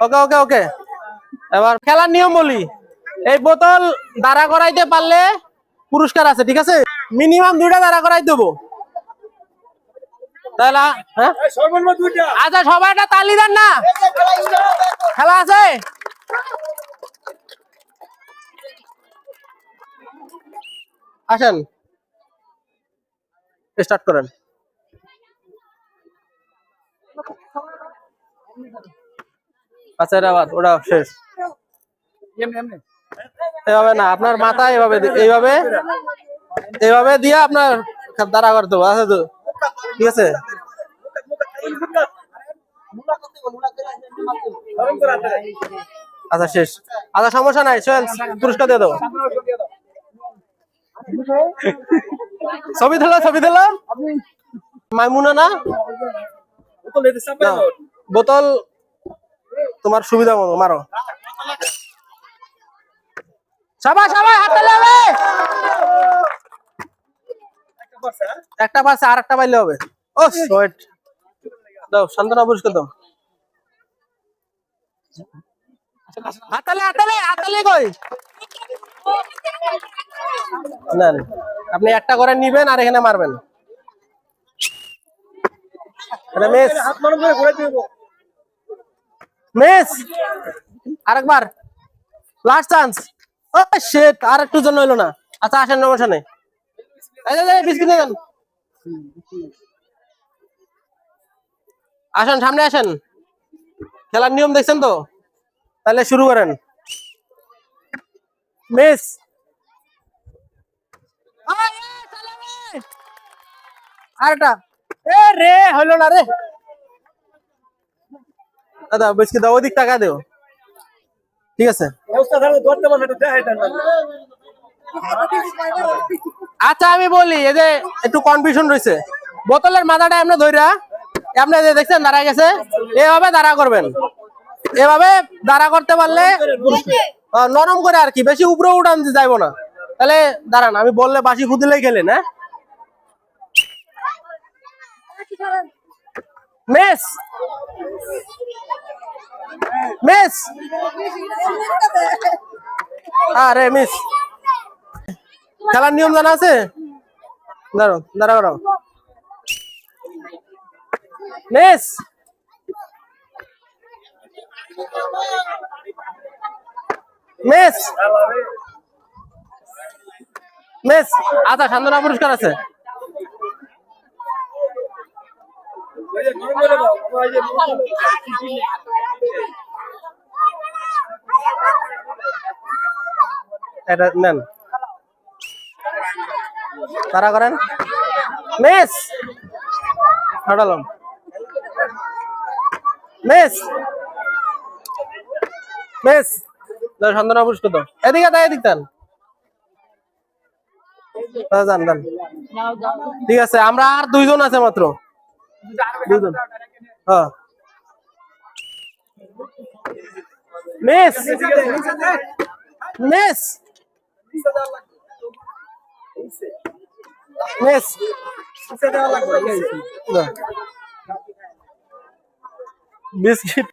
ওকে ওকে ওকে, এবার খেলার নিয়ম বলি। এই বোতল দাঁড়া করাইতে পারলে পুরস্কার আছে, ঠিক আছে? মিনিমাম 2টা দাঁড়া করাই দেবো, তাহলে হ্যাঁ আচ্ছা সবাই একটা তালি দেন না, খেলা আছে। আসেন স্টার্ট করেন। আচ্ছা এটা আবার ওটা শেষ। এভাবে না, আপনার মাথা এভাবে এইভাবে এইভাবে দিয়ে আপনার দাঁড়া করতে হবে। আচ্ছা তো ঠিক আছে, আচ্ছা শেষ। আচ্ছা সমস্যা নাই, চল পুরস্কার দিয়ে দাও। ছবি তোলো ছবি তোলো। মাইমুনা না, বোতল তোমার সুবিধা মতো মারো। সবাই সবাই হাত তালি হবে। একটা পাশে আর একটা পাইলে হবে। ও শট দাও, শান্তনা পুরস্কার দাও। হাতালে হাতালে হাতালে কই নেন, আপনি একটা করে নিবেন আর এখানে মারবেন। এটা মিস, মিস। আরেকবার লাস্ট চান্স। ও শিট, আর একটু জন্য হইলো না। আচ্ছা আসেন, সমস্যা নেই। এই যে বিস্কিট নিয়ে যান, আসেন সামনে আসেন। খেলার নিয়ম দেখছেন তো, তাহলে শুরু করেন। মিস, আরেকটা। এ রে হইলো না রে। দাদা বিস্কিট দাও, ওইদিক টাকা দেও, ঠিক আছে? আচ্ছা আমি বলি, এই যে একটু কনফিউশন রয়েছে। বোতলের মাথাটা এমনি ধইরা, আপনি যে দেখছেন দাঁড়া গেছে, এভাবে দাঁড়া করবেন। এভাবে দাঁড়া করতে পারলে নরম করে আর কি, বেশি উপরে উঠান যাইবো না। তাহলে দাঁড়ান, আমি বললে বাসি ফুদিলেই খেলেন। হ্যাঁ মিস, মিস, আরে মিস। খেলার নিয়ম জানা আছে? দাঁড়াও দাঁড়াও দাঁড়াও। Miss, miss, miss. আচ্ছা শান্তনা পুরস্কার আছে। এটা নেন, তারা করেন। মিস, হটালাম। Miss, miss. শান্তনা পুরস্কার দাও। এদিকে তাই এদিক দেন, যান যান। ঠিক আছে, আমরা আর 2জন আছে মাত্র, 2জন। হ্যাঁ মিস, মিস, মিস। বিস্কিট